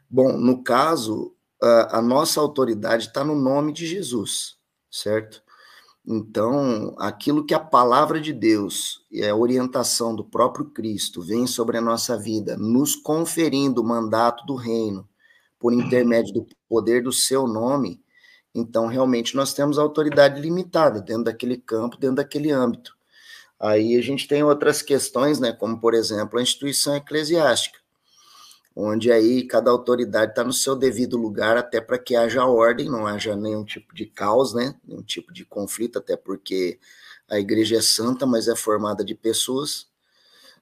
Bom, no caso, a nossa autoridade está no nome de Jesus, certo? Então, aquilo que a palavra de Deus e a orientação do próprio Cristo vem sobre a nossa vida, nos conferindo o mandato do reino por intermédio do poder do seu nome, então realmente nós temos autoridade limitada dentro daquele campo, dentro daquele âmbito. Aí a gente tem outras questões, né, como por exemplo a instituição eclesiástica, onde aí cada autoridade está no seu devido lugar, até para que haja ordem, não haja nenhum tipo de caos, né? Nenhum tipo de conflito, até porque a igreja é santa, mas é formada de pessoas.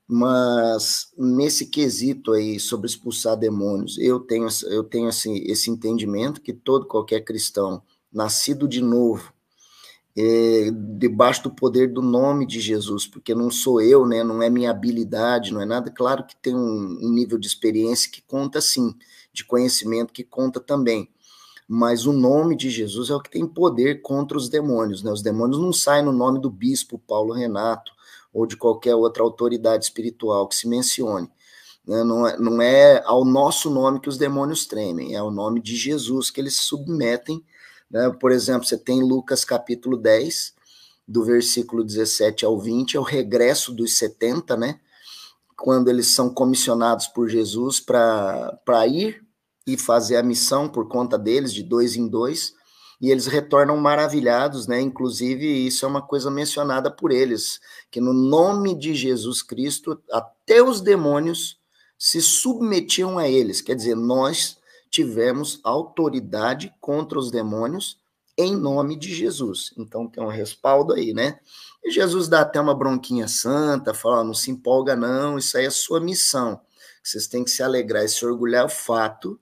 Mas nesse quesito aí sobre expulsar demônios, eu tenho assim, esse entendimento que qualquer cristão nascido de novo, debaixo do poder do nome de Jesus, porque não sou eu, né, não é minha habilidade, não é nada, claro que tem um nível de experiência que conta sim, de conhecimento que conta também, mas o nome de Jesus é o que tem poder contra os demônios, né, os demônios não saem no nome do bispo Paulo Renato, ou de qualquer outra autoridade espiritual que se mencione, né, não é ao nosso nome que os demônios tremem, é ao nome de Jesus que eles se submetem. Por exemplo, você tem Lucas capítulo 10, do versículo 17 ao 20, é o regresso dos 70, né? Quando eles são comissionados por Jesus para ir e fazer a missão por conta deles, de 2 em 2, e eles retornam maravilhados, né? Inclusive, isso é uma coisa mencionada por eles, que no nome de Jesus Cristo, até os demônios se submetiam a eles, quer dizer, nós tivemos autoridade contra os demônios em nome de Jesus. Então tem um respaldo aí, né? E Jesus dá até uma bronquinha santa, fala, não se empolga não, isso aí é sua missão. Vocês têm que se alegrar e se orgulhar o fato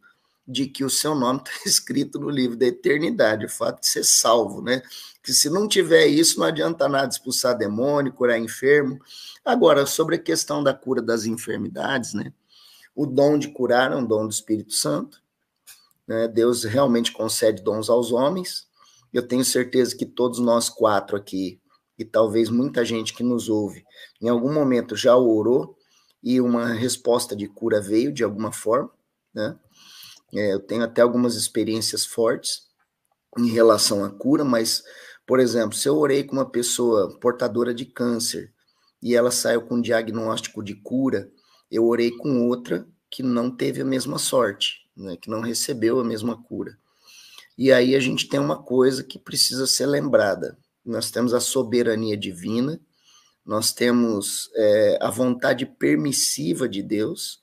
de que o seu nome está escrito no livro da eternidade, o fato de ser salvo, né? Que se não tiver isso, não adianta nada expulsar demônio, curar enfermo. Agora, sobre a questão da cura das enfermidades, né? O dom de curar é um dom do Espírito Santo, né? Deus realmente concede dons aos homens. Eu tenho certeza que todos nós 4 aqui, e talvez muita gente que nos ouve, em algum momento já orou e uma resposta de cura veio de alguma forma, né? Eu tenho até algumas experiências fortes em relação à cura, mas, por exemplo, se eu orei com uma pessoa portadora de câncer e ela saiu com um diagnóstico de cura, eu orei com outra que não teve a mesma sorte, né, que não recebeu a mesma cura. E aí a gente tem uma coisa que precisa ser lembrada. Nós temos a soberania divina, nós temos a vontade permissiva de Deus,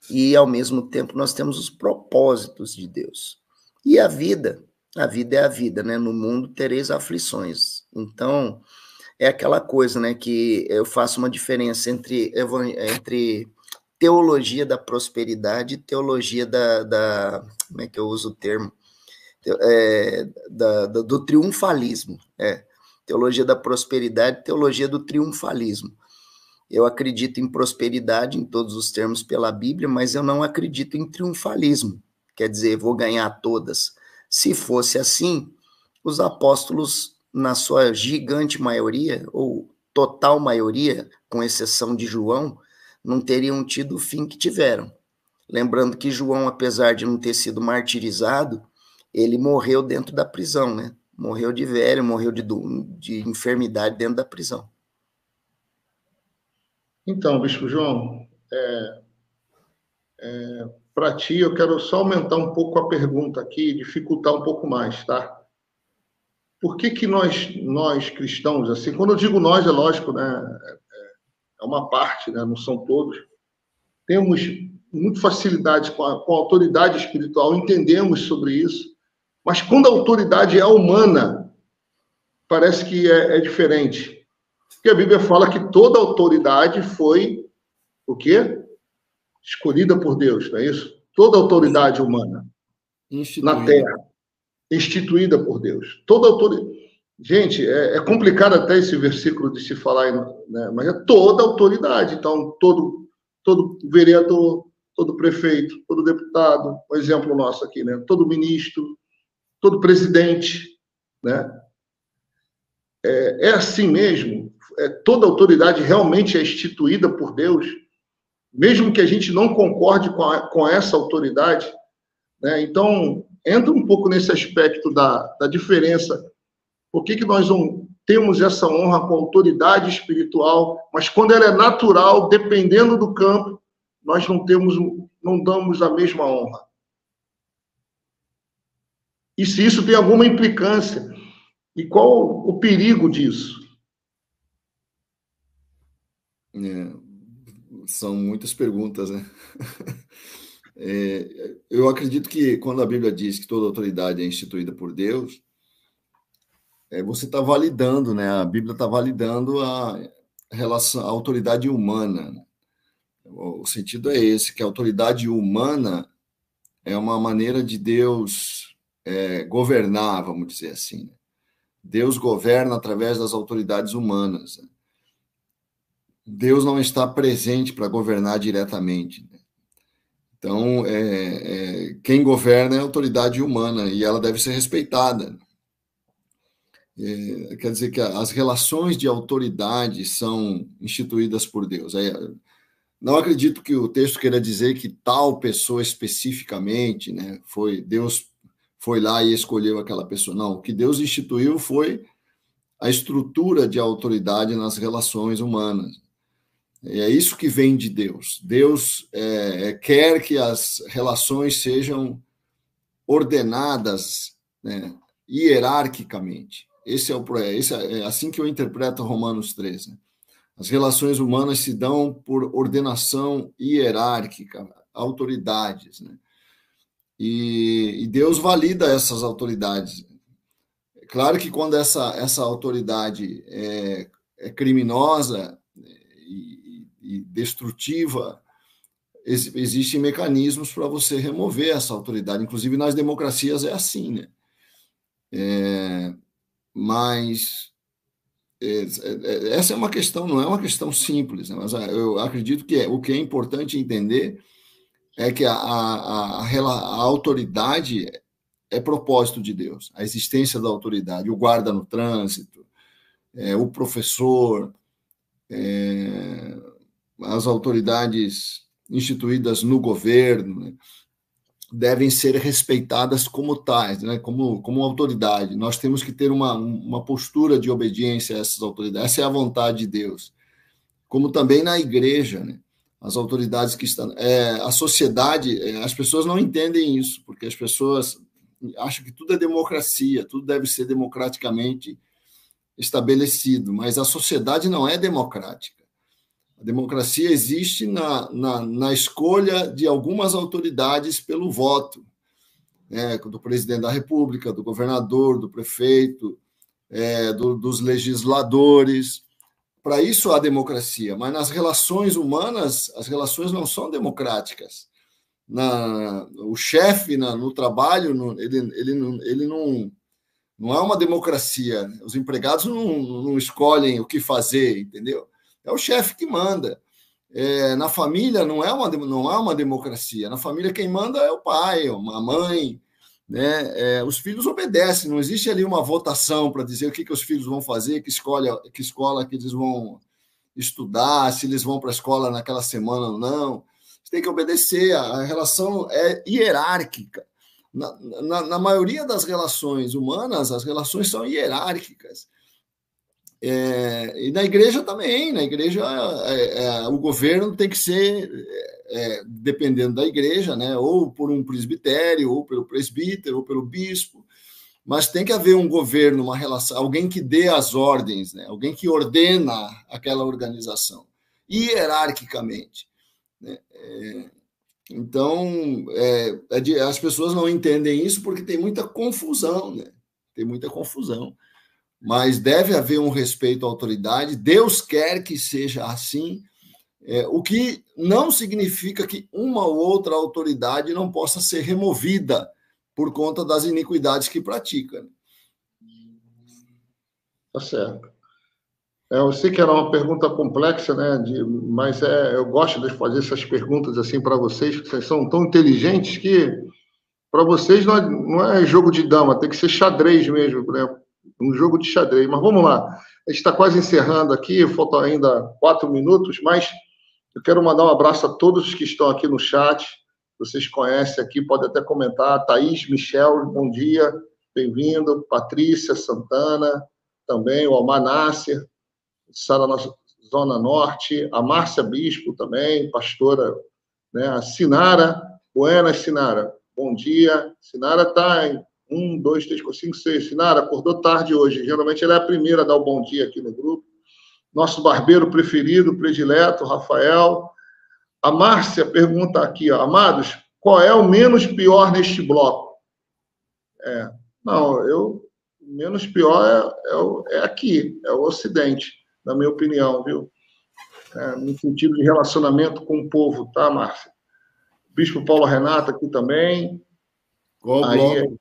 e, ao mesmo tempo, nós temos os propósitos de Deus. E a vida é a vida, né? No mundo tereis aflições. Então, é aquela coisa, né, que eu faço uma diferença entre teologia da prosperidade e teologia como é que eu uso o termo? Do triunfalismo. Teologia da prosperidade, teologia do triunfalismo. Eu acredito em prosperidade em todos os termos pela Bíblia, mas eu não acredito em triunfalismo. Quer dizer, vou ganhar todas. Se fosse assim, os apóstolos, na sua gigante maioria, ou total maioria, com exceção de João, não teriam tido o fim que tiveram. Lembrando que João, apesar de não ter sido martirizado, ele morreu dentro da prisão, né? Morreu de velho, morreu de enfermidade dentro da prisão. Então, Bispo João, para ti, eu quero só aumentar um pouco a pergunta aqui, dificultar um pouco mais, tá? Por que nós cristãos, assim, quando eu digo nós, é lógico, né? É uma parte, né? Não são todos. Temos muita facilidade com a autoridade espiritual, entendemos sobre isso, mas quando a autoridade é humana, parece que é diferente. Porque a Bíblia fala que toda autoridade foi o quê? Escolhida por Deus, não é isso? Toda autoridade humana na Terra, instituída por Deus. Toda autoridade. Gente, é complicado até esse versículo de se falar, né? Mas é toda autoridade. Então, todo vereador, todo prefeito, todo deputado, um exemplo nosso aqui, né? Todo ministro, todo presidente, né? É assim mesmo? Toda autoridade realmente é instituída por Deus, mesmo que a gente não concorde com essa autoridade, né? Então, entra um pouco nesse aspecto da diferença. Por que nós não temos essa honra com a autoridade espiritual, mas quando ela é natural, dependendo do campo, nós não damos a mesma honra? E se isso tem alguma implicância? E qual o perigo disso? São muitas perguntas, né? Eu acredito que quando a Bíblia diz que toda autoridade é instituída por Deus, você está validando, né? A Bíblia está validando a autoridade humana. O sentido é esse, que a autoridade humana é uma maneira de Deus governar, vamos dizer assim. Deus governa através das autoridades humanas. Deus não está presente para governar diretamente. Então, quem governa é a autoridade humana e ela deve ser respeitada. Quer dizer que as relações de autoridade são instituídas por Deus. Não acredito que o texto queira dizer que tal pessoa especificamente, né, Deus foi lá e escolheu aquela pessoa. Não, o que Deus instituiu foi a estrutura de autoridade nas relações humanas. É isso que vem de Deus. Deus quer que as relações sejam ordenadas, né, hierarquicamente. Esse é assim que eu interpreto Romanos 3. Né? As relações humanas se dão por ordenação hierárquica, autoridades. Né? E Deus valida essas autoridades. É claro que quando essa autoridade é criminosa e destrutiva, existem mecanismos para você remover essa autoridade. Inclusive, nas democracias é assim, né? Mas essa é uma questão, não é uma questão simples, né? Mas eu acredito que o que é importante entender é que a autoridade é propósito de Deus, a existência da autoridade, o guarda no trânsito, o professor, as autoridades instituídas no governo, né, devem ser respeitadas como tais, né, como autoridade. Nós temos que ter uma postura de obediência a essas autoridades. Essa é a vontade de Deus. Como também na igreja, né, as autoridades que estão... a sociedade, as pessoas não entendem isso, porque as pessoas acham que tudo é democracia, tudo deve ser democraticamente estabelecido, mas a sociedade não é democrática. A democracia existe na escolha de algumas autoridades pelo voto, né, do presidente da República, do governador, do prefeito, dos legisladores. Para isso há democracia, mas nas relações humanas, as relações não são democráticas. O chefe no trabalho, ele não é uma democracia. Os empregados não escolhem o que fazer, entendeu? É o chefe que manda. Na família não é uma democracia. Na família quem manda é o pai, a mãe, né? Os filhos obedecem. Não existe ali uma votação para dizer o que os filhos vão fazer, que escola que eles vão estudar, se eles vão para a escola naquela semana ou não. Você tem que obedecer. A relação é hierárquica. Na maioria das relações humanas, as relações são hierárquicas. E na igreja também. Na igreja, o governo tem que ser, dependendo da igreja, né, ou por um presbitério, ou pelo presbítero, ou pelo bispo. Mas tem que haver um governo, uma relação, alguém que dê as ordens, né, alguém que ordena aquela organização, hierarquicamente. Né? Então, as pessoas não entendem isso porque tem muita confusão, né? Tem muita confusão. Mas deve haver um respeito à autoridade, Deus quer que seja assim, o que não significa que uma ou outra autoridade não possa ser removida por conta das iniquidades que pratica. Tá certo. Eu sei que era uma pergunta complexa, né? Mas eu gosto de fazer essas perguntas assim para vocês, porque vocês são tão inteligentes que para vocês não é jogo de dama, tem que ser xadrez mesmo, né? Um jogo de xadrez. Mas vamos lá. A gente está quase encerrando aqui, faltam ainda 4 minutos, mas eu quero mandar um abraço a todos que estão aqui no chat. Vocês conhecem aqui, podem até comentar. Thaís, Michel, bom dia, bem-vindo. Patrícia Santana, também, o Almar Nasser, Sara na Zona Norte, a Márcia Bispo também, pastora, né? A Sinara, Buenas, Sinara, bom dia. Sinara está em 1, 2, 3, 4, 5, 6. Sinara, acordou tarde hoje. Geralmente ela é a primeira a dar o bom dia aqui no grupo. Nosso barbeiro preferido, predileto, Rafael. A Márcia pergunta aqui, ó, amados, qual é o menos pior neste bloco? O menos pior é aqui, é o Ocidente, na minha opinião, viu? No sentido de relacionamento com o povo, tá, Márcia? Bispo Paulo Renato aqui também. Qual bloco?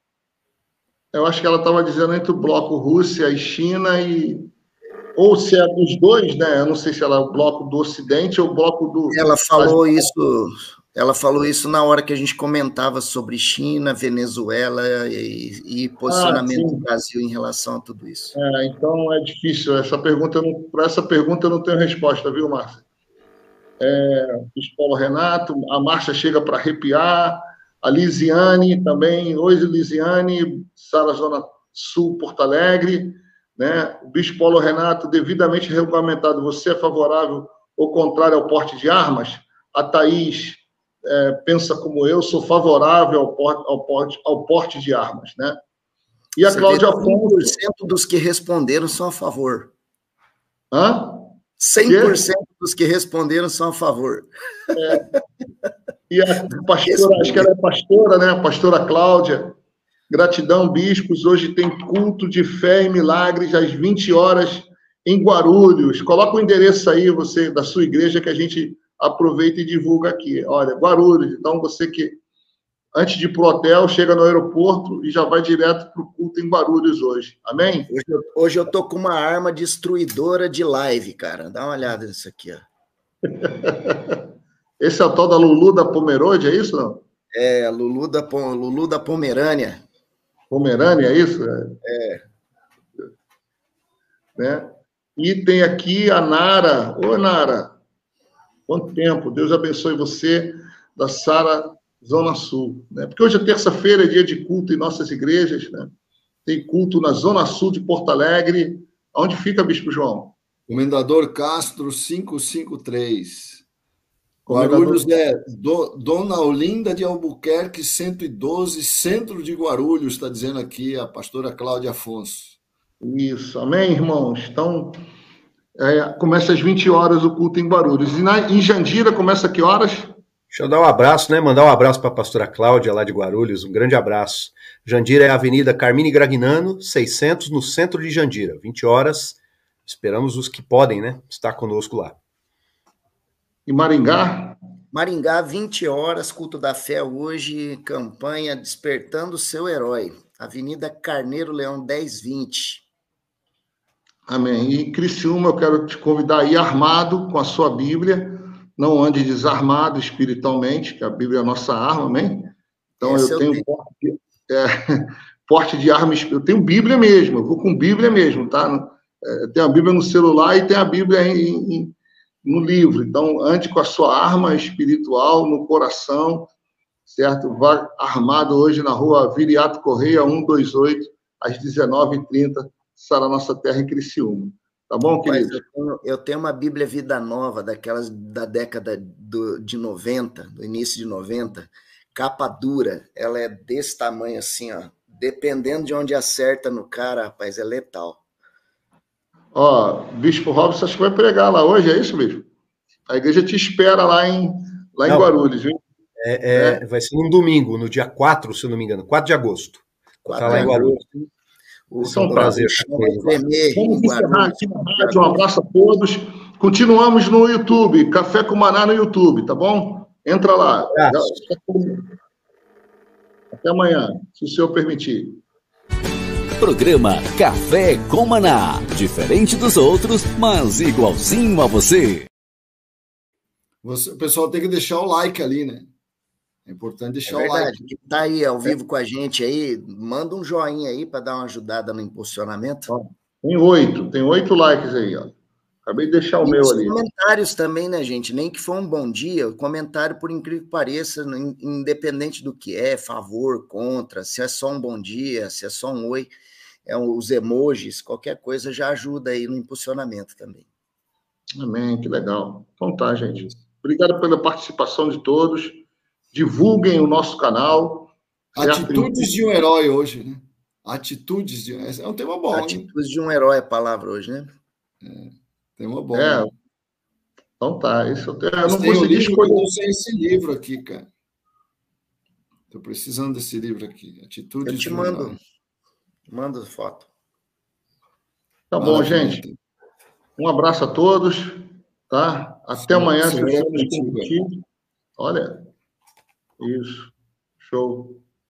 Eu acho que ela estava dizendo entre o bloco Rússia e China, ou se é dos dois, né? Eu não sei se ela é o bloco do Ocidente ou o bloco do... Ela falou isso na hora que a gente comentava sobre China, Venezuela e posicionamento do Brasil em relação a tudo isso. Então é difícil. Para essa pergunta eu não tenho resposta, viu, Márcia? Paulo Renato, a Márcia chega para arrepiar. A Lisiane também. Oi, Lisiane, Sara Zona Sul, Porto Alegre. Né? O Bispo Paulo Renato, devidamente regulamentado, você é favorável ou contrário ao porte de armas? A Thaís pensa como eu, sou favorável ao porte de armas. Né? E a Cláudia Afonso... 100% dos que responderam são a favor. Hã? 100% dos que responderam são a favor. E a pastora, acho que ela é pastora, né? A pastora Cláudia. Gratidão, bispos. Hoje tem culto de fé e milagres às 20 horas em Guarulhos. Coloca o endereço aí, você, da sua igreja, que a gente aproveita e divulga aqui. Olha, Guarulhos. Então, você que, antes de ir para o hotel, chega no aeroporto e já vai direto para o culto em Guarulhos hoje. Amém? Hoje eu tô com uma arma destruidora de live, cara. Dá uma olhada nisso aqui, ó. Esse é o tal da Lulu da Pomerode, é isso, não? É, Lulu da Pomerânia. Pomerânia, é isso? Né? E tem aqui a Nara. Ô, Nara, quanto tempo? Deus abençoe você, da Sara Zona Sul. Né? Porque hoje é terça-feira, é dia de culto em nossas igrejas. Né? Tem culto na Zona Sul de Porto Alegre. Onde fica, Bispo João? Comendador Castro 553. Guarulhos Dona Olinda de Albuquerque 112, centro de Guarulhos, está dizendo aqui a pastora Cláudia Afonso. Isso, amém, irmãos? Então, Começa às 20 horas o culto em Guarulhos. E em Jandira começa a que horas? Deixa eu dar um abraço, né? Mandar um abraço para a pastora Cláudia, lá de Guarulhos. Um grande abraço. Jandira é a Avenida Carmine Gragnano, 600, no centro de Jandira. 20 horas. Esperamos os que podem, né? Estar conosco lá. E Maringá? Maringá, 20 horas, culto da fé hoje, campanha Despertando o Seu Herói. Avenida Carneiro Leão, 1020. Amém. E Criciúma, eu quero te convidar a ir armado com a sua Bíblia. Não ande desarmado espiritualmente, que a Bíblia é a nossa arma, amém? Então, eu tenho porte de arma, eu tenho Bíblia mesmo, eu vou com Bíblia mesmo, tá? Tem a Bíblia no celular e tem a Bíblia no livro. Então, ande com a sua arma espiritual no coração, certo? Vá armado hoje na rua Viriato Correia, 128, às 19h30, será a nossa terra em Criciúma. Tá bom, querido? Eu tenho uma Bíblia Vida Nova, daquelas da década de 90, do início de 90, capa dura, ela é desse tamanho assim, ó. Dependendo de onde acerta no cara, rapaz, é letal. Ó, Bispo Robson, acho que vai pregar lá hoje, é isso, Bispo? A igreja te espera lá em Guarulhos, viu? Vai ser um domingo, no dia 4, se eu não me engano, 4 de agosto. Vou estar lá em Guarulhos. Isso é um prazer. Vamos encerrar aqui na rádio. Um abraço a todos. Continuamos no YouTube, Café com Maná no YouTube, tá bom? Entra lá. Até amanhã, se o senhor permitir. Programa Café com Maná. Diferente dos outros, mas igualzinho a você. O pessoal tem que deixar o like ali, né? É importante deixar o like. Quem tá aí ao vivo com a gente aí, manda um joinha aí para dar uma ajudada no impulsionamento. Tem 8 likes aí, ó. Acabei de deixar o meu ali. Comentários também, né, gente? Nem que for um bom dia, o comentário, por incrível que pareça, independente do que é, favor, contra, se é só um bom dia, se é só um oi, os emojis, qualquer coisa já ajuda aí no impulsionamento também. Amém, que legal. Então tá, gente. Obrigado pela participação de todos. Divulguem o nosso canal. Atitudes de um herói hoje, né? Atitudes de um herói. É um tema bom, Atitudes de um herói é a palavra hoje, né? Tema bom. Então tá. Isso eu não consegui escolher. Eu sei esse livro aqui, cara. Estou precisando desse livro aqui. Atitudes de um herói. Manda foto. Tá bom, gente. Um abraço a todos. Tá? Até amanhã. Se Olha. Isso. Show.